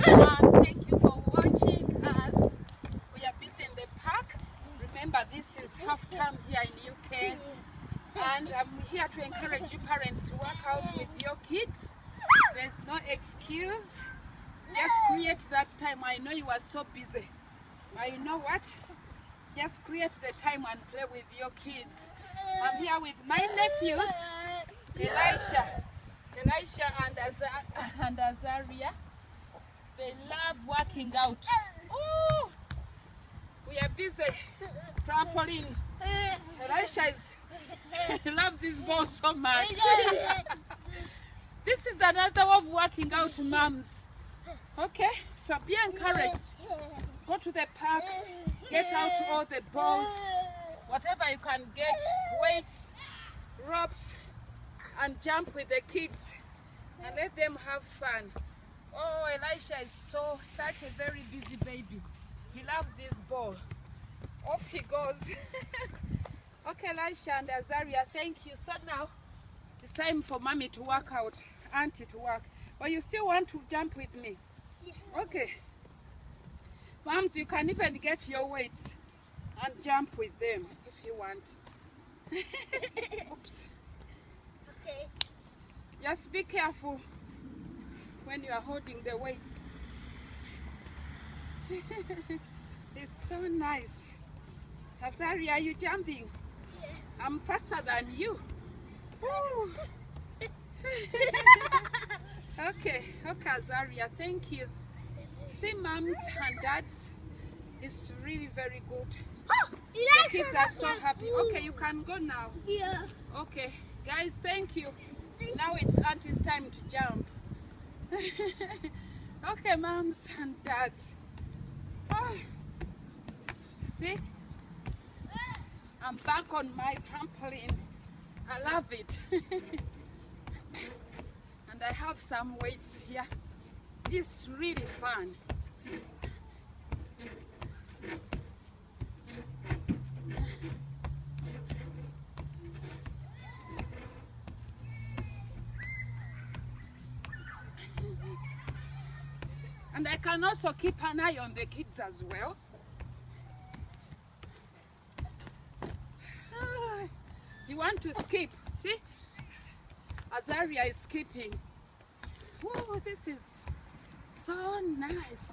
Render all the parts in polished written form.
And thank you for watching us. We are busy in the park. Remember, this is half term here in UK, and I'm here to encourage you parents to work out with your kids. There's no excuse. Just create that time. I know you are so busy, but you know what? Just create the time and play with your kids. I'm here with my nephews, Elisha and Azaria. They love working out. Oh, we are busy trampoline. Elisha loves his ball so much. This is another way of working out, moms. Okay, so be encouraged. Go to the park, get out all the balls, whatever you can get, weights, ropes, and jump with the kids and let them have fun. Oh, Elisha is such a very busy baby. He loves his ball. Off he goes. Okay, Elisha and Azaria, thank you. So now it's time for mommy to work out, auntie to work. But you still want to jump with me? Okay. Moms, you can even get your weights and jump with them if you want. Oops. Okay. Just be careful when you are holding the weights. It's so nice. Azaria, are you jumping? Yeah. I'm faster than you. Woo. Okay, Azaria, thank you. See, moms and dads, it's really very good. The kids are so happy. Okay, you can go now. Yeah. Okay, guys, thank you. Now it's auntie's time to jump. Okay, moms and dads. Oh. See? I'm back on my trampoline. I love it. And I have some weights here. It's really fun. And I can also keep an eye on the kids as well. You want to skip? See? Azaria is skipping. Oh, this is so nice.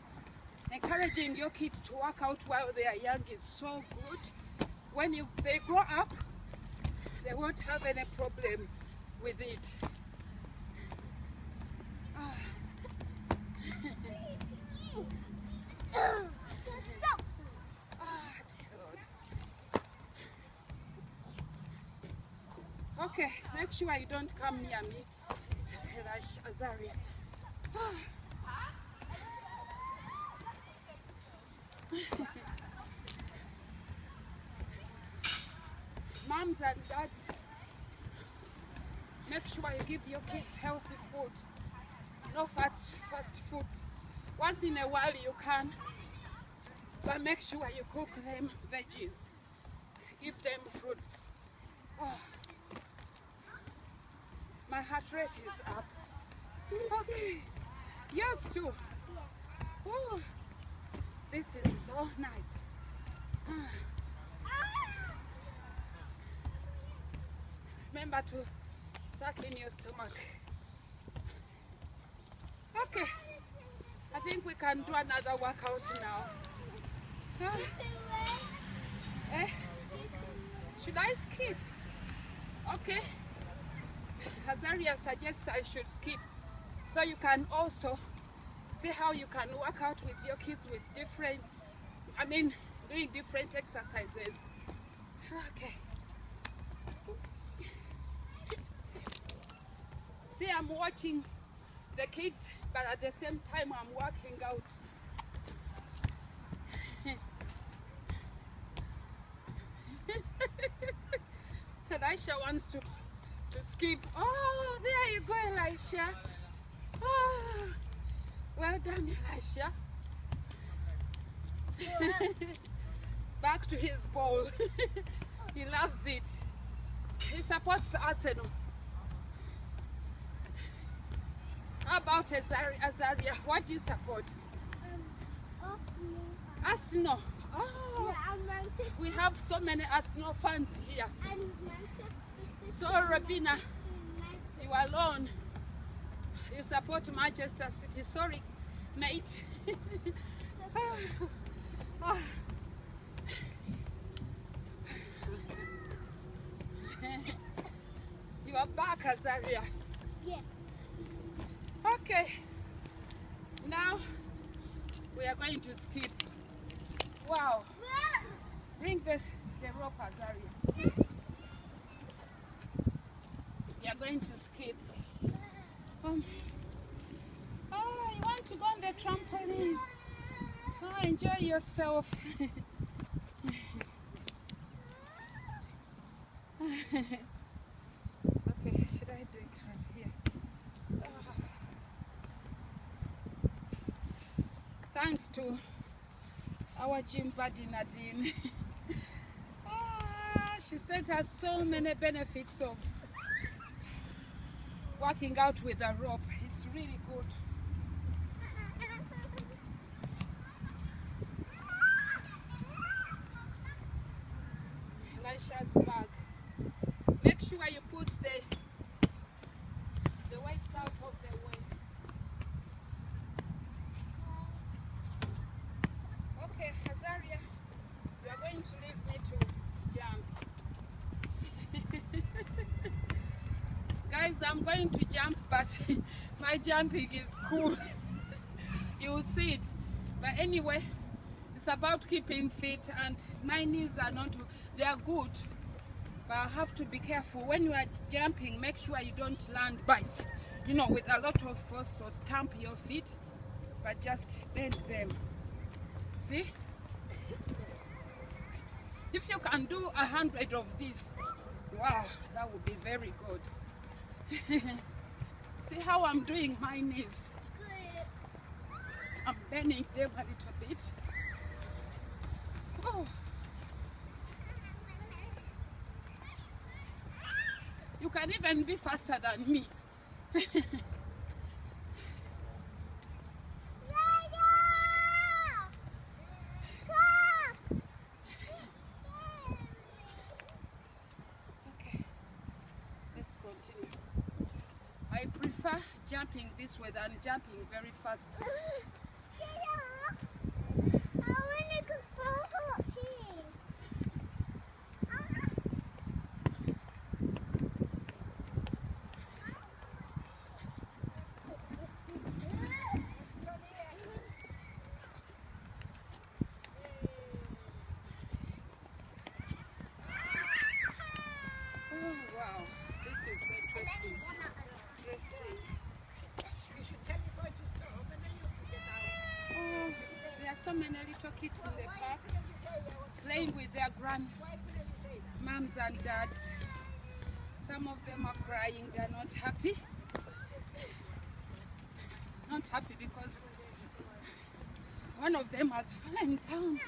Encouraging your kids to work out while they are young is so good. When they grow up, they won't have any problem with it. Okay, make sure you don't come near me, Azaria. Moms and dads, make sure you give your kids healthy food. No fast food. Once in a while you can, but make sure you cook them veggies. Give them fruits. Oh. My heart rate is up. Okay. Yours too. Oh, this is so nice. Remember to suck in your stomach. Okay. I think we can do another workout now. Should I skip? Okay. Azaria suggests I should skip, so you can also see how you can work out with your kids with doing different exercises. Okay. See, I'm watching the kids, but at the same time I'm working out. Elisha wants to skip. Oh, there you go, Elisha. Oh, well done, Elisha. Back to his ball. He loves it. He supports Arsenal. How about Azaria? What do you support? Arsenal. Oh, Yeah, we have so many Arsenal fans here. So Rabina, you are alone. You support Manchester City. Sorry, mate. Oh. You are back, Azaria. Yeah. Okay. Now we are going to skip. Wow. Bring the rope, Azaria. We are going to skip. Oh, you want to go on the trampoline? Oh, enjoy yourself. Okay, should I do it from here? Thanks to our J Kyambadde Nadine. She sent us so many benefits of working out with a rope. It's really good. Elisha's bag. Make sure you put the weights out of the way. Okay, Azaria, you are going to leave me to jump. Guys, I'm going to jump, but my jumping is cool. You will see it. But anyway, it's about keeping fit, and my knees are not, they are good. But I have to be careful. When you are jumping, make sure you don't land by, with a lot of force or stamp your feet, but just bend them. See? If you can do 100 of these, wow, that would be very good. See how I'm doing my knees? I'm bending them a little bit. Oh. You can even be faster than me. Okay, let's continue. I prefer jumping this way than jumping very fast. Wow, this is interesting. Oh, there are so many little kids in the park playing with their grandmoms and dads. Some of them are crying, they're not happy. Not happy because one of them has fallen down.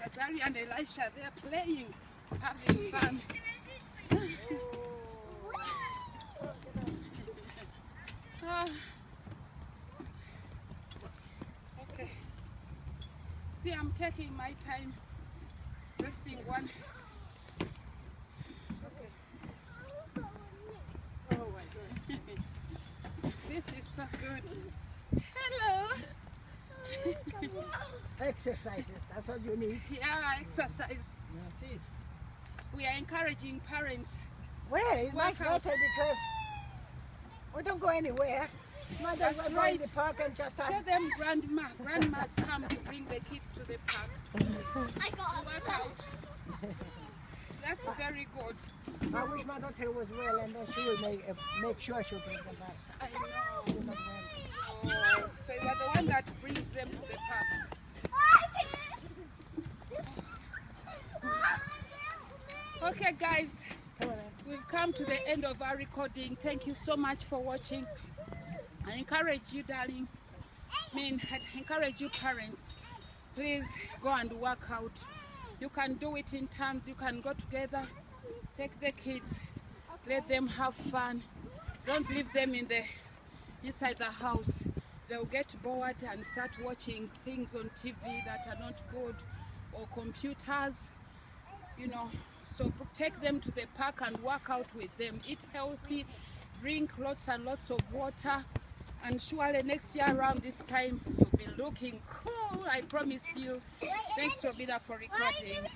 Azaria and Elisha, they're playing, having fun. Okay. See, I'm taking my time pressing one. Okay. Oh my God. This is so good. Hello. Exercises, that's what you need. Yeah, exercise. That's it. We are encouraging parents. Well, it's much Work out. better because we don't go anywhere. Mothers That's will right. go in the park and just Show them grandmas come to bring the kids to the park I to got work out. That's very good. I wish my daughter was well, and then she will make sure she'll bring them back. I know. She's not well. Oh, so you are the one that brings them to the park. Okay guys, Come on then. we've come to the end of our recording. Thank you so much for watching. I encourage you, darling. I encourage you parents please go and work out. You can do it in turns. You can go together, take the kids, let them have fun. Don't leave them inside the house. They'll get bored and start watching things on TV that are not good, or computers, you know. So take them to the park and work out with them. Eat healthy, drink lots and lots of water, and surely next year around this time you'll be looking cool, I promise you. Thanks, Robina, for recording.